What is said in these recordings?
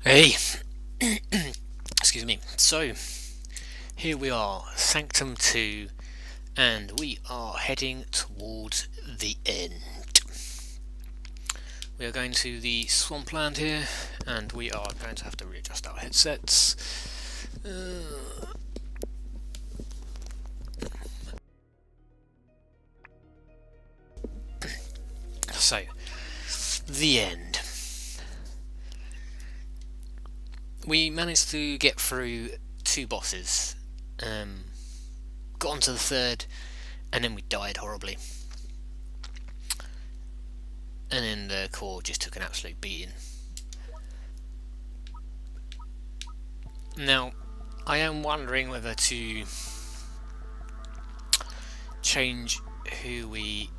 Hey, excuse me. So, here we are, Sanctum 2, and we are heading towards the end. We are going to the swampland here, and we are going to have to readjust our headsets. So, the end. We managed to get through two bosses, got onto the third, and then we died horribly. And then the core just took an absolute beating. Now, I am wondering whether to change who we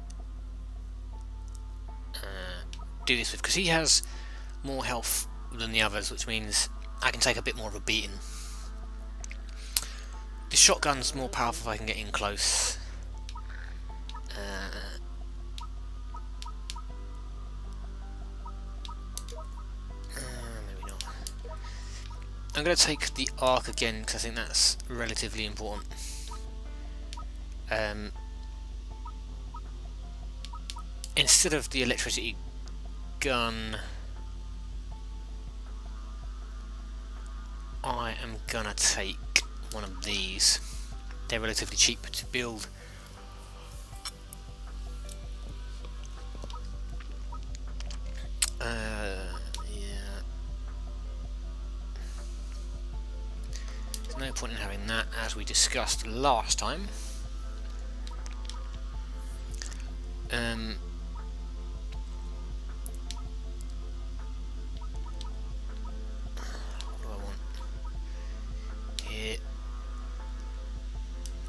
do this with, because he has more health than the others, which means I can take a bit more of a beating. The shotgun's more powerful if I can get in close. Maybe not. I'm going to take the arc again because I think that's relatively important. Instead of the electricity gun, I am gonna take one of these. They're relatively cheap to build. Yeah. There's no point in having that, as we discussed last time. What do I want? Here.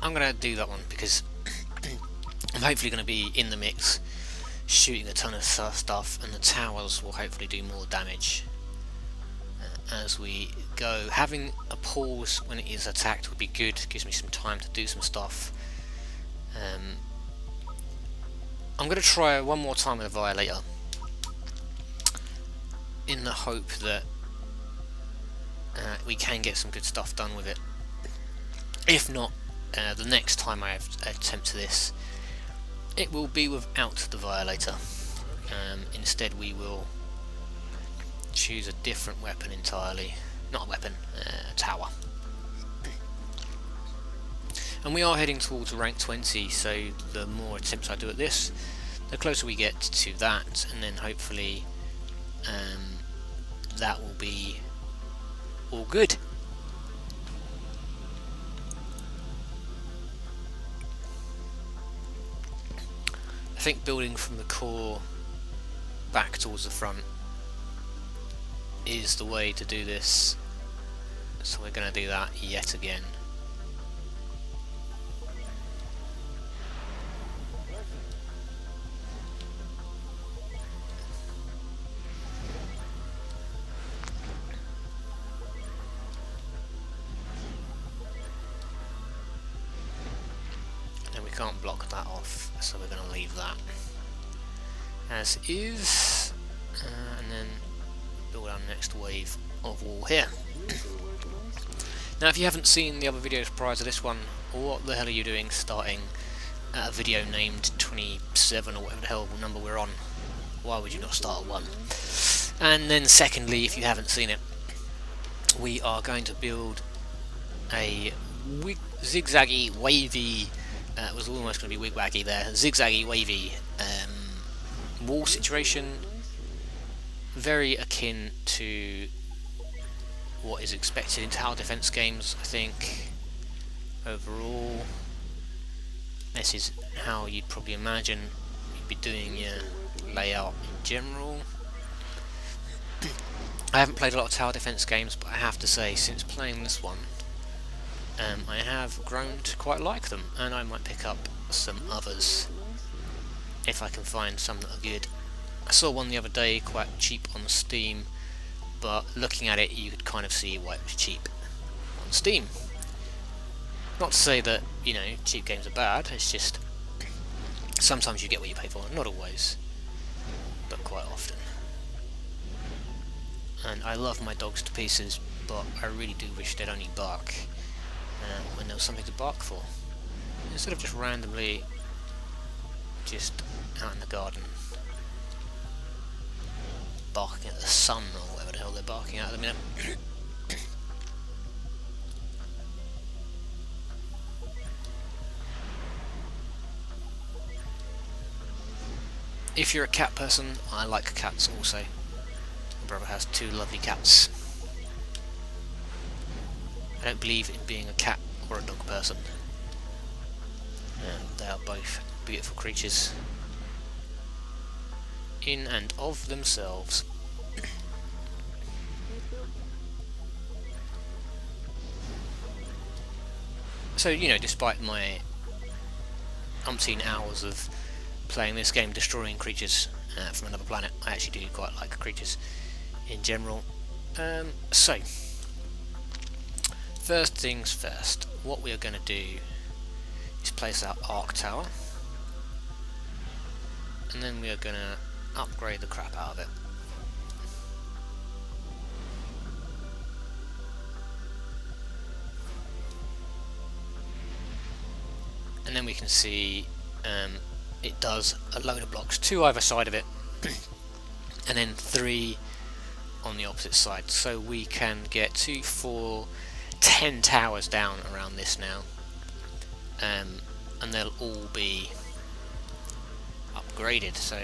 I'm gonna do that one because I'm hopefully gonna be in the mix, shooting a ton of stuff, and the towers will hopefully do more damage as we go. Having a pause when it is attacked would be good, gives me some time to do some stuff. I'm going to try one more time with a Violator, in the hope that we can get some good stuff done with it. If not, the next time I attempt this, it will be without the Violator. Instead we will choose a different weapon entirely. Not a weapon, a tower. And we are heading towards rank 20, so the more attempts I do at this, the closer we get to that, and then hopefully that will be all good. I think building from the core back towards the front is the way to do this, so we're going to do that yet again. And we can't block that off, so we're going to leave that as is, and then build our next wave of wall here. Now, if you haven't seen the other videos prior to this one, what the hell are you doing starting at a video named 27 or whatever the hell number we're on? Why would you not start at 1? And then secondly, if you haven't seen it, we are going to build a zigzaggy, wavy, it was almost going to be wigwaggy there, zigzaggy, wavy wall situation, very akin to what is expected in tower defense games, I think. Overall, this is how you'd probably imagine you'd be doing your layout in general. I haven't played a lot of tower defense games, but I have to say, since playing this one, I have grown to quite like them, and I might pick up some others if I can find some that are good. I saw one the other day, quite cheap on Steam, but looking at it you could kind of see why it was cheap on Steam. Not to say that, you know, cheap games are bad, it's just sometimes you get what you pay for, not always, but quite often. and I love my dogs to pieces, but I really do wish they'd only bark when there was something to bark for, instead of just randomly just out in the garden barking at the sun or whatever the hell they're barking at the minute. If you're a cat person, I like cats also. My brother has 2 lovely cats. I don't believe in being a cat or a dog person. They are both beautiful creatures in and of themselves. So, you know, despite my umpteen hours of playing this game, destroying creatures from another planet, I actually do quite like creatures in general. So, first things first, what we are going to do is place our arc tower, and then we are going to upgrade the crap out of it. And then we can see it does a load of blocks, 2 either side of it, and then 3 on the opposite side. So we can get 2, 4, 10 towers down around this now, and they'll all be upgraded. So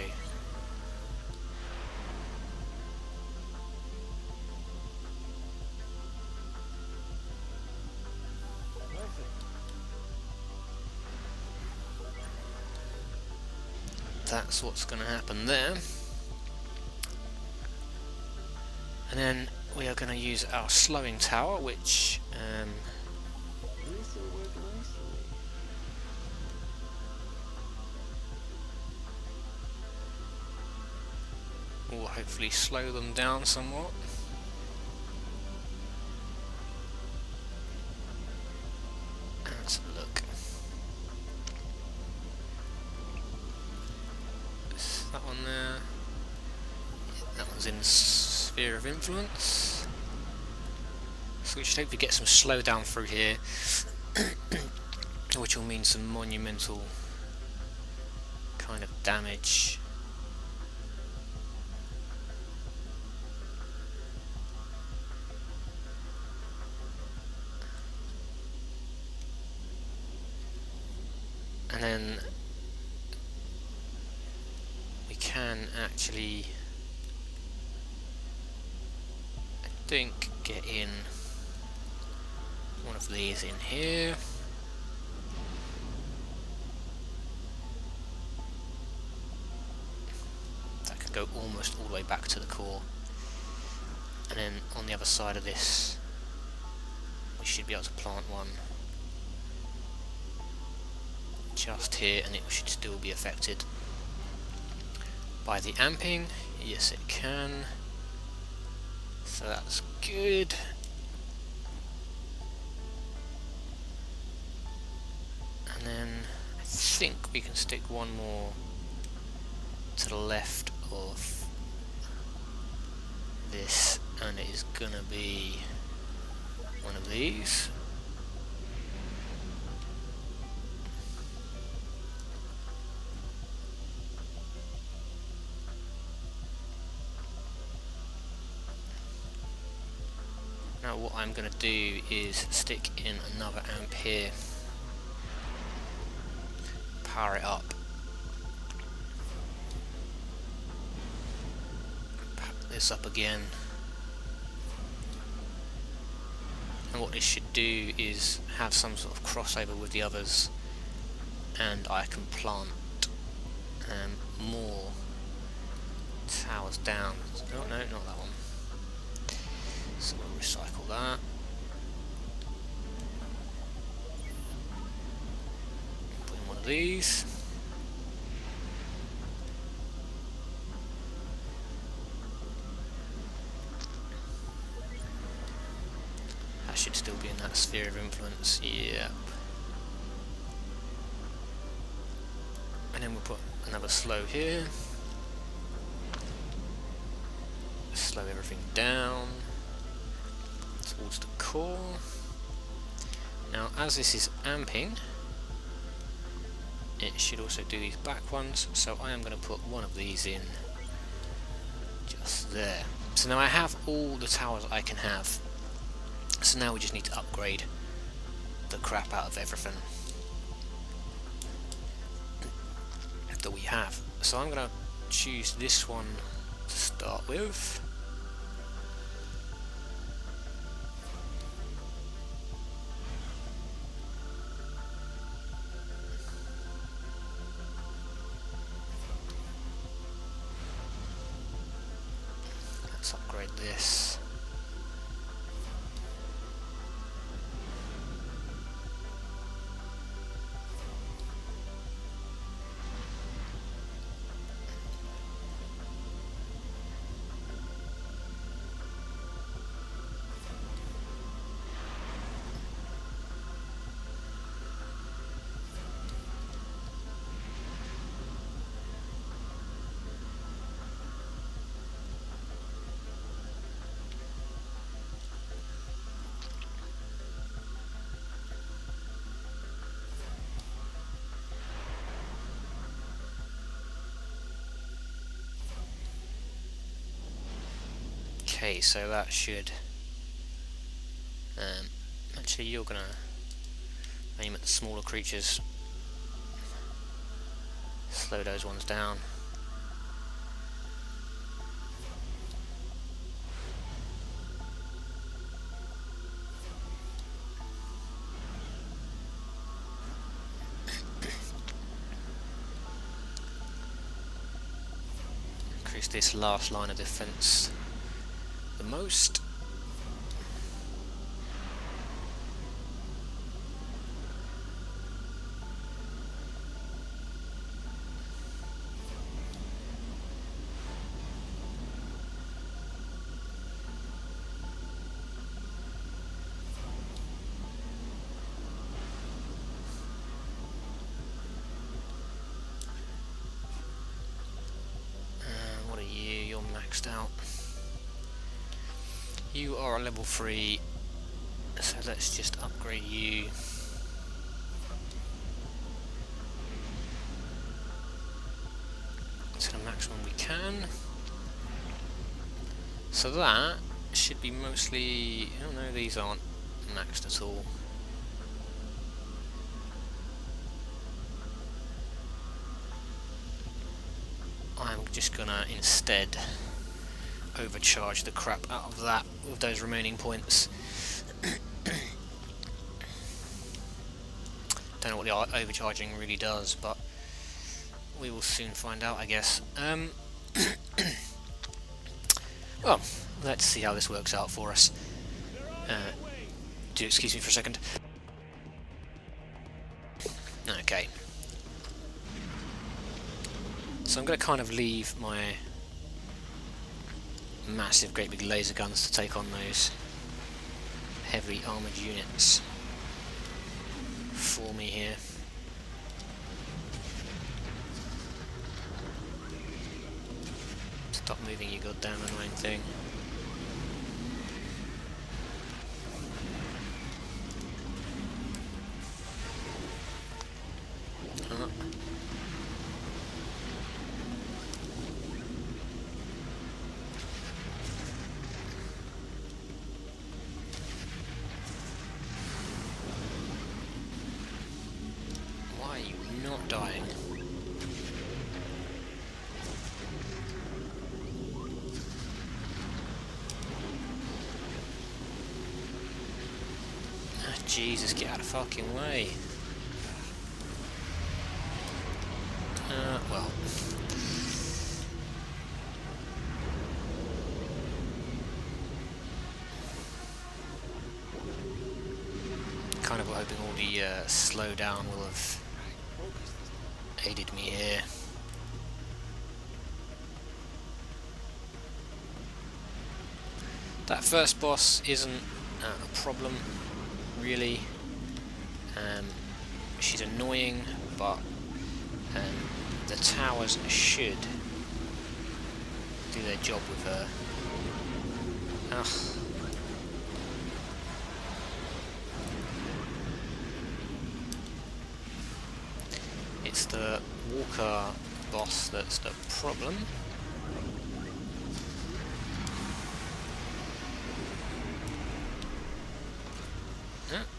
that's what's going to happen there. And then we are going to use our slowing tower, which will hopefully slow them down somewhat. Let's have a look. Is that one there? Yeah, that one's in sphere of influence. So we should hopefully get some slowdown through here, which will mean some monumental kind of damage. And then we can actually, I think, get in one of these in here. That could go almost all the way back to the core. And then on the other side of this, we should be able to plant one just here, and it should still be affected by the amping. Yes, it can. So that's good. And then I think we can stick one more to the left of this, and it is gonna be one of these. Now what I'm going to do is stick in another amp here, power it up, power this up again, and what this should do is have some sort of crossover with the others, and I can plant more towers down. Oh no, not that one. So we'll recycle that. Put in one of these. That should still be in that sphere of influence, yeah. And then we'll put another slow here. slow everything down towards the core. Now as this is amping, it should also do these back ones, so I am going to put one of these in just there. So now I have all the towers I can have, so now we just need to upgrade the crap out of everything that we have. So I'm going to choose this one to start with. Let's upgrade this. Okay, so that should actually, you're gonna aim at the smaller creatures, slow those ones down. Increase this last line of defense the most. What are you? You're maxed out. You are a level 3, so let's just upgrade you. To the maximum we can. So that should be mostly... oh no, these aren't maxed at all. I'm just gonna instead overcharge the crap out of that with those remaining points. Don't know what the overcharging really does, but we will soon find out, I guess. Well, let's see how this works out for us. Do excuse me for a second. Okay. So I'm going to kind of leave my massive, great big laser guns to take on those heavy armoured units for me here. Stop moving, you goddamn annoying thing. Why are you not dying? Jesus, get out of the fucking way. Well. Kind of hoping all the slowdown will have aided me here. That first boss isn't a problem, really. She's annoying, but the towers should do their job with her. Ugh. It's the Walker boss that's the problem.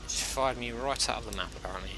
She fired me right out of the map, apparently.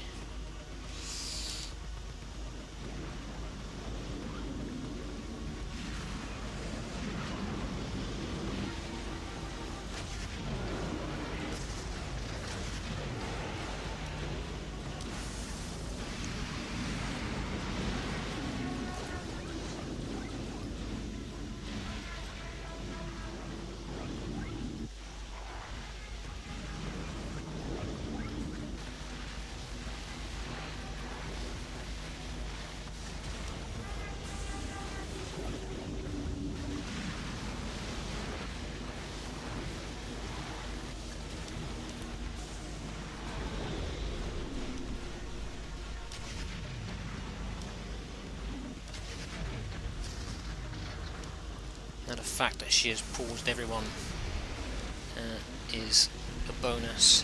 Now the fact that she has paused everyone is a bonus.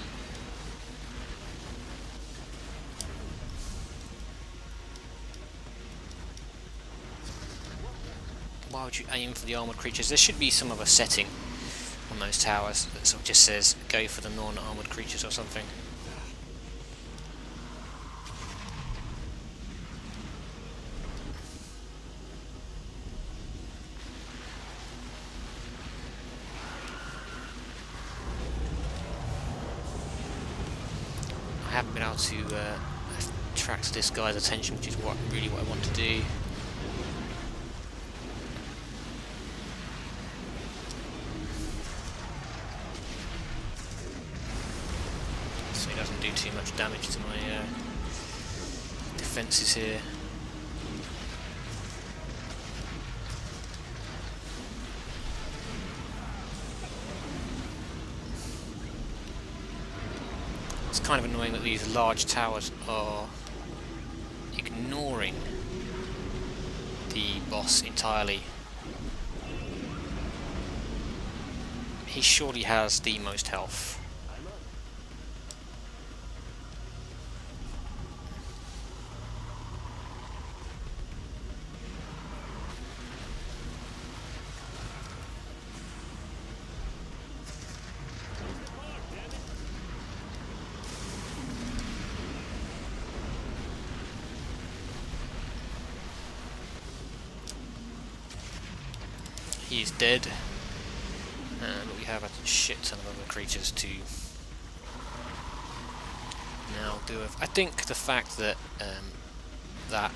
Why would you aim for the armoured creatures? There should be some other setting on those towers that sort of just says go for the non-armoured creatures or something. I haven't been able to attract this guy's attention, which is really what I want to do. So he doesn't do too much damage to my defences here. It's kind of annoying that these large towers are ignoring the boss entirely. He surely has the most health. He is dead, but we have a shit ton of other creatures to now deal with. I think the fact that that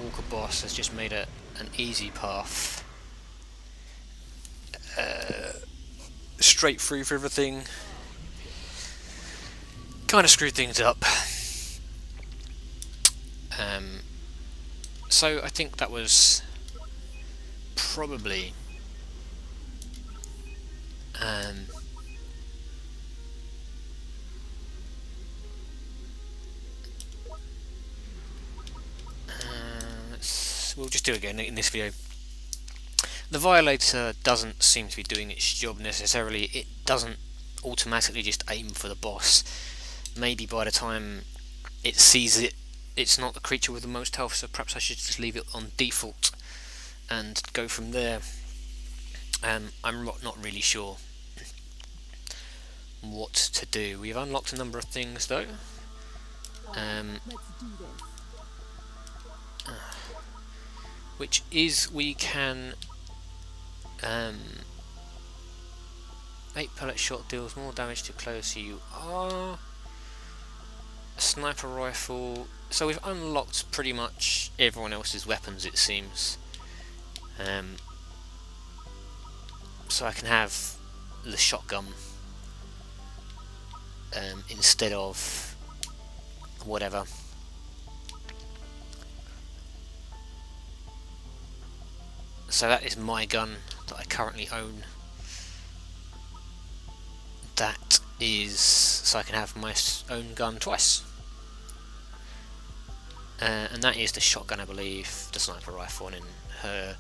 Walker boss has just made an easy path straight through for everything kind of screwed things up. So I think that was probably we'll just do it again in this video. The Violator doesn't seem to be doing its job necessarily. It doesn't automatically just aim for the boss. Maybe by the time it sees it, it's not the creature with the most health, so perhaps I should just leave it on default and go from there. I'm not really sure what to do. We've unlocked a number of things though. Which is we can 8 pellet shot deals more damage to closer you are. A sniper rifle. So we've unlocked pretty much everyone else's weapons, it seems. So I can have the shotgun instead of whatever. So that is my gun that I currently own. That is so I can have my own gun twice. And that is the shotgun, I believe, the sniper rifle, and in her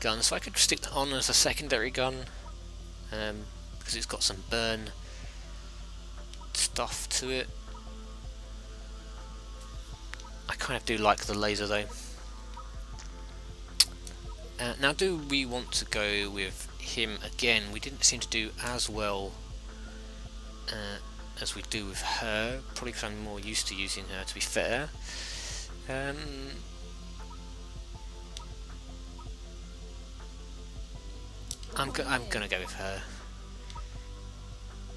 gun, so I could stick that on as a secondary gun, because it's got some burn stuff to it. I kind of do like the laser though. Now, do we want to go with him again? We didn't seem to do as well as we do with her, probably because I'm more used to using her, to be fair. I'm gonna go with her.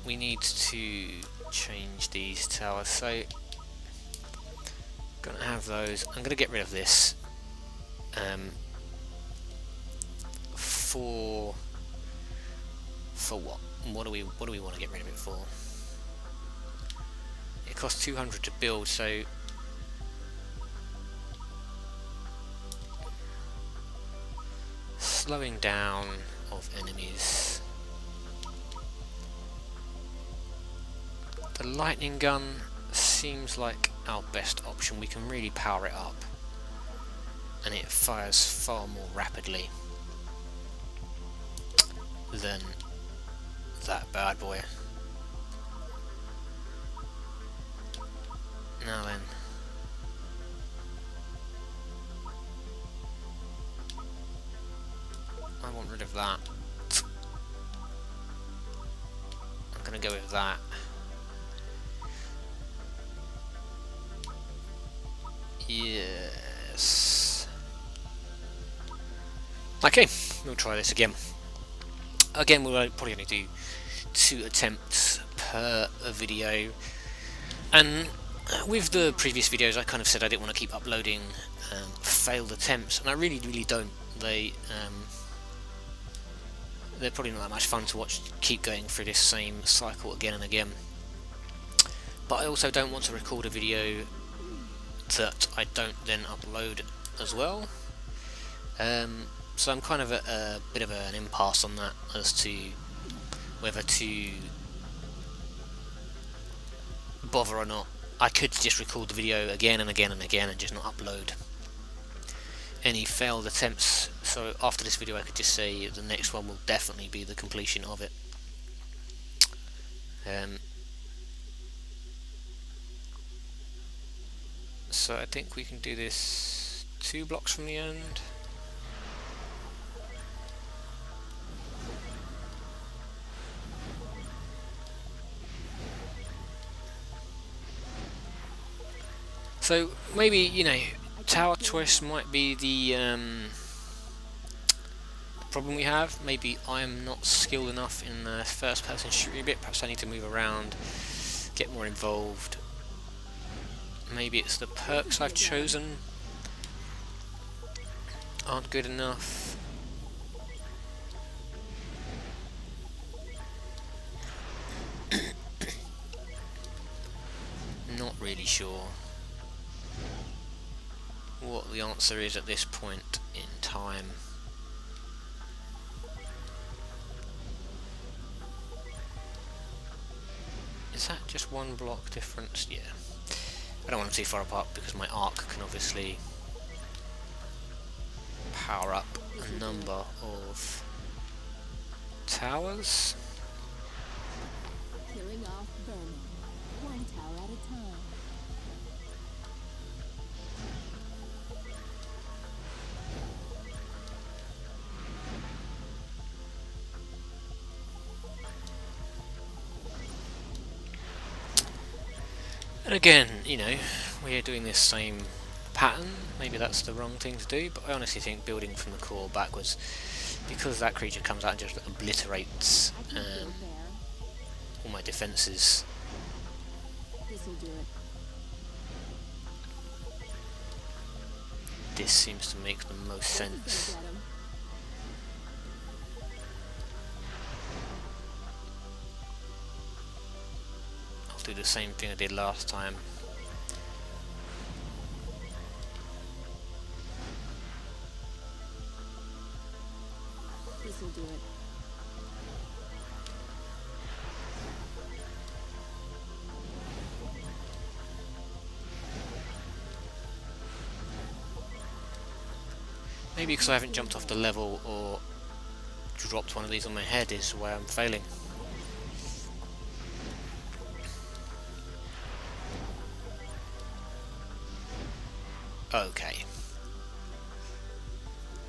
We need to change these towers, so gonna have those. I'm gonna get rid of this for what? What do we want to get rid of it for? It costs 200 to build, so slowing down of enemies. The lightning gun seems like our best option. We can really power it up and it fires far more rapidly than that bad boy. Now then, I want rid of that. I'm gonna go with that. Yes. Okay, we'll try this again. Again, we'll probably only do 2 attempts per video. And with the previous videos, I kind of said I didn't want to keep uploading failed attempts, and I really don't. They're probably not that much fun to watch, keep going through this same cycle again and again. But I also don't want to record a video that I don't then upload as well. So I'm kind of at a bit of an impasse on that as to whether to bother or not. I could just record the video again and again and again and just not upload any failed attempts, so after this video I could just say the next one will definitely be the completion of it. So I think we can do this 2 blocks from the end. So maybe, you know, tower choice might be the problem we have. Maybe I'm not skilled enough in the first person shooting bit. Perhaps I need to move around, get more involved. Maybe it's the perks I've chosen aren't good enough. Not really sure what the answer is at this point in time. Is that just 1 block difference? Yeah. I don't want them too far apart because my arc can obviously power up a number of towers. Killing off vermin, 1 tower at a time. And again, you know, we're doing this same pattern. Maybe that's the wrong thing to do, but I honestly think building from the core backwards, because that creature comes out and just obliterates all my defences. This'll do it. This seems to make the most sense. Do the same thing I did last time. This'll do it. Maybe because I haven't jumped off the level or dropped one of these on my head is where I'm failing. Okay.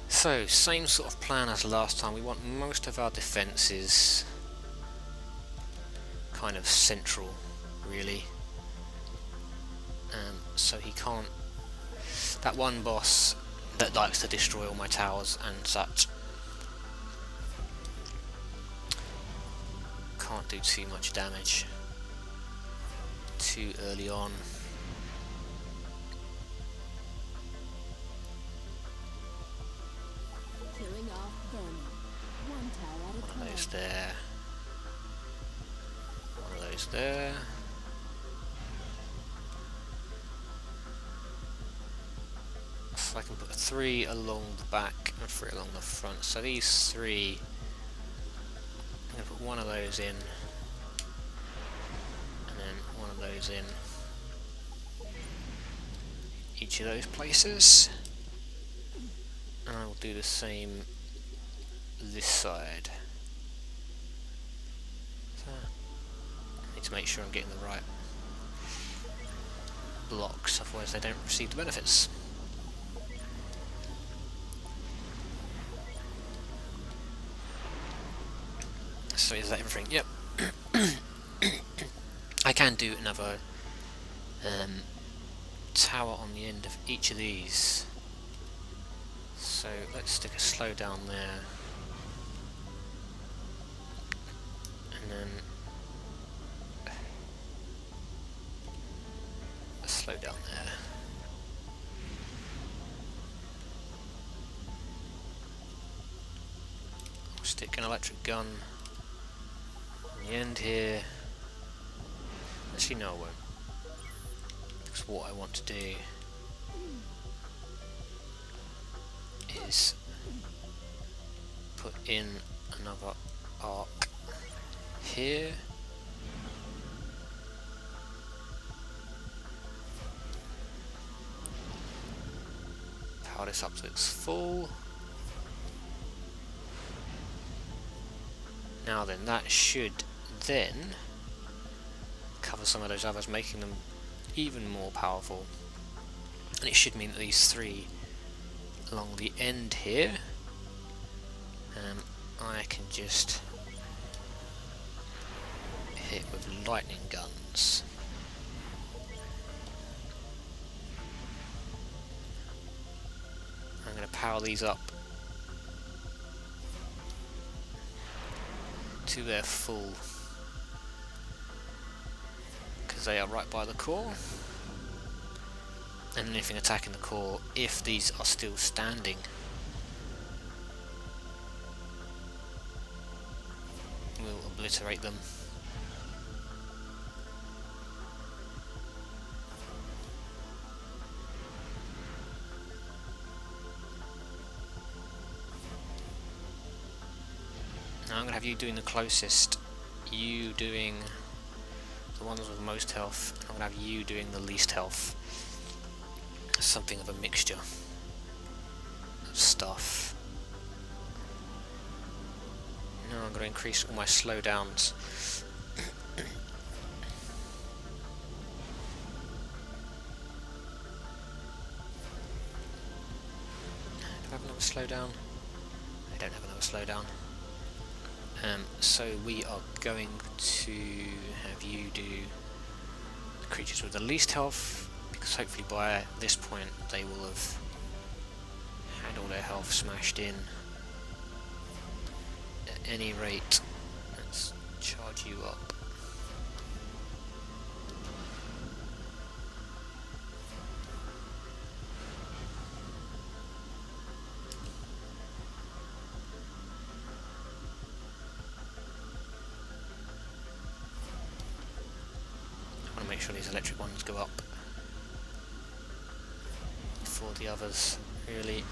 So, same sort of plan as last time. We want most of our defences kind of central, really. So he can't... That one boss that likes to destroy all my towers and such can't do too much damage too early on. Killing off vermin. One tower at a One of those time. there. One of those there. So I can put 3 along the back and 3 along the front. So these 3, I'm going to put one of those in, and then one of those in each of those places. And I will do the same this side. So, I need to make sure I'm getting the right blocks, otherwise they don't receive the benefits. So is that everything? Yep. I can do another tower on the end of each of these. So let's stick a slow down there. And then a slow down there. I'll stick an electric gun on the end here. Actually no, I won't. Because what I want to do is put in another arc here. Power this up to its full. Now then, that should then cover some of those others, making them even more powerful. And it should mean that these 3 along the end here, I can just hit with lightning guns. I'm going to power these up to their full, because they are right by the core. And anything attacking the core, if these are still standing, will obliterate them. Now I'm going to have you doing the closest, you doing the ones with most health, and I'm going to have you doing the least health. Something of a mixture of stuff. Now I'm going to increase all my slowdowns. Do I have another slowdown? I don't have another slowdown. So we are going to have you do the creatures with the least health, because hopefully by this point they will have had all their health smashed in. At any rate, let's charge you up. I want to make sure these electric ones go up before the others, really.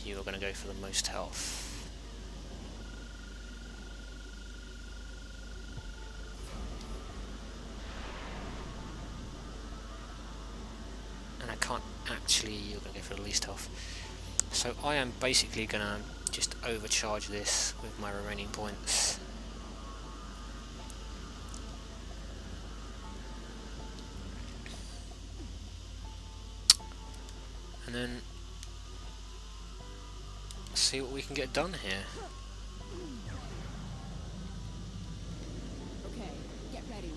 You are going to go for the most health. and I can't actually, you're going to go for the least health. So I am basically going to just overcharge this with my remaining points. And then see what we can get done here. Okay, get ready.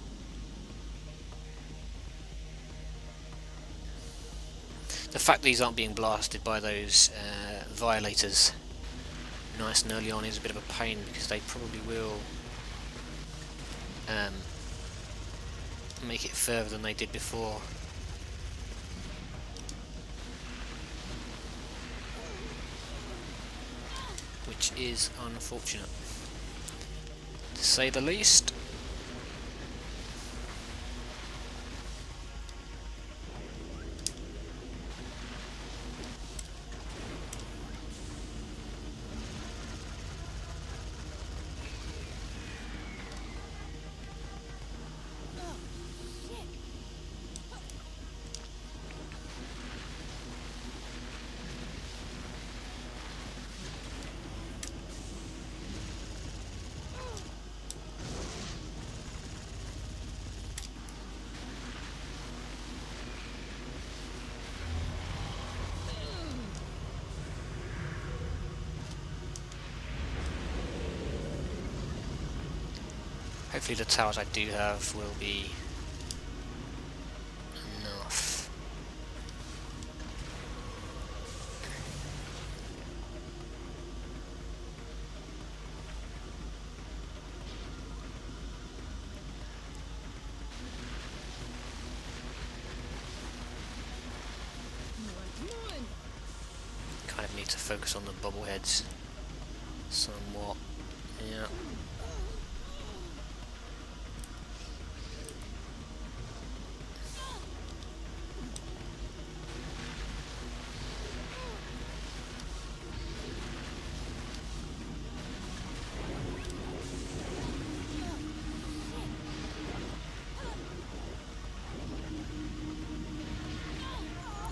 The fact these aren't being blasted by those violators nice and early on is a bit of a pain, because they probably will make it further than they did before. Which is unfortunate, to say the least. Hopefully the towers I do have will be enough. Kind of need to focus on the bobbleheads somewhat. Yeah.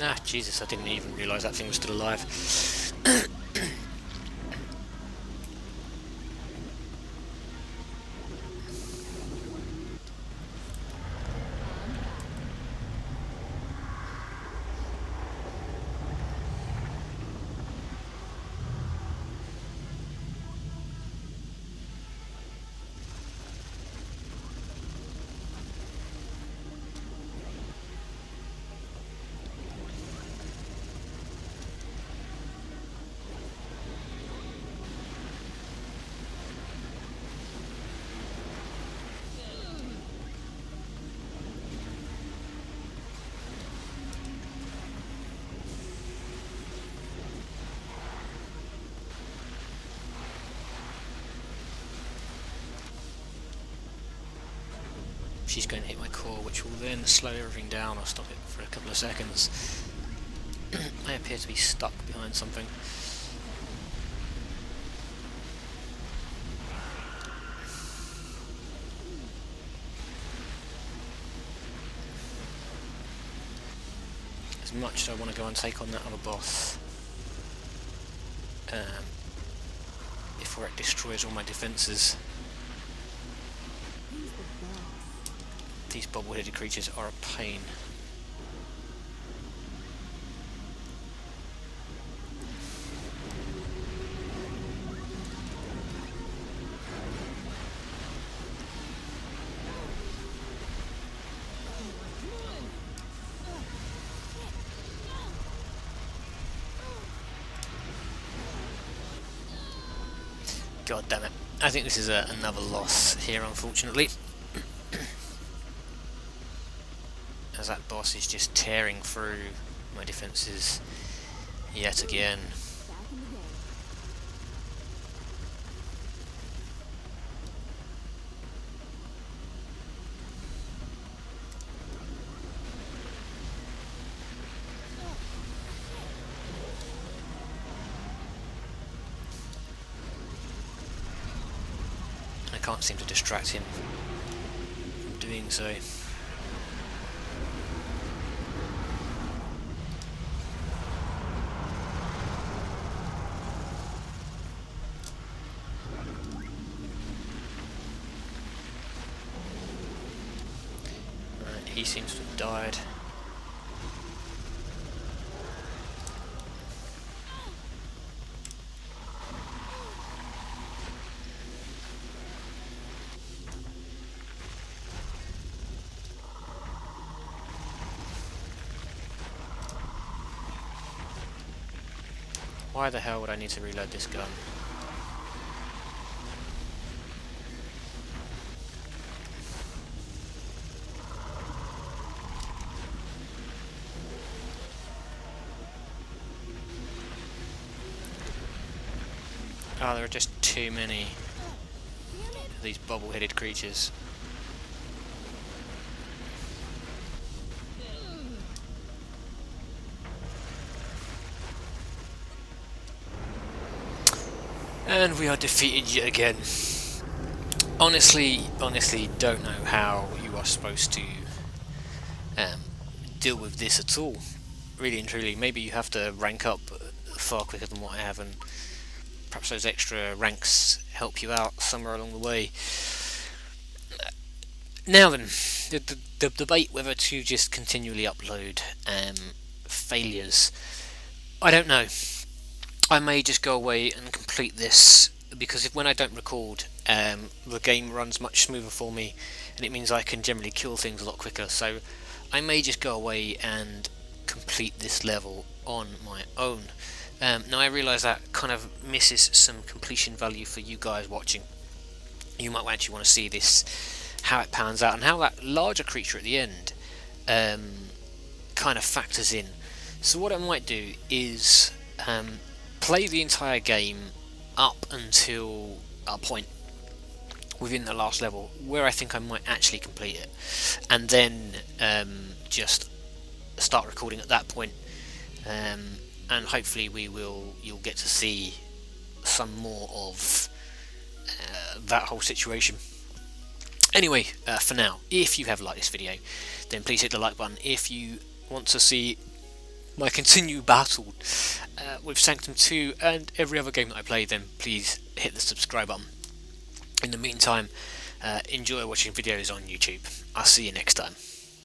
Ah, Jesus, I didn't even realise that thing was still alive. She's going to hit my core, which will then slow everything down or stop it for a couple of seconds. I appear to be stuck behind something. As much as I want to go and take on that other boss, before it destroys all my defences. These bobble-headed creatures are a pain. God damn it. I think this is another loss here, unfortunately. As that boss is just tearing through my defences yet again. I can't seem to distract him from doing so. he seems to have died. Why the hell would I need to reload this gun? Oh, there are just too many of these bobble-headed creatures. And we are defeated yet again. Honestly, don't know how you are supposed to deal with this at all. Really and truly, maybe you have to rank up far quicker than what I have, and perhaps those extra ranks help you out somewhere along the way. Now then, the debate whether to just continually upload failures. I don't know. I may just go away and complete this, because when I don't record, the game runs much smoother for me, and it means I can generally kill things a lot quicker. So I may just go away and complete this level on my own. Now I realise that kind of misses some completion value for you guys watching. You might actually want to see this, how it pans out, and how that larger creature at the end kind of factors in. So what I might do is play the entire game up until a point within the last level where I think I might actually complete it, and then just start recording at that point, and hopefully you'll get to see some more of that whole situation. Anyway, for now, if you have liked this video, then please hit the like button. If you want to see my continued battle with Sanctum 2 and every other game that I play, then please hit the subscribe button. In the meantime, enjoy watching videos on YouTube. I'll see you next time.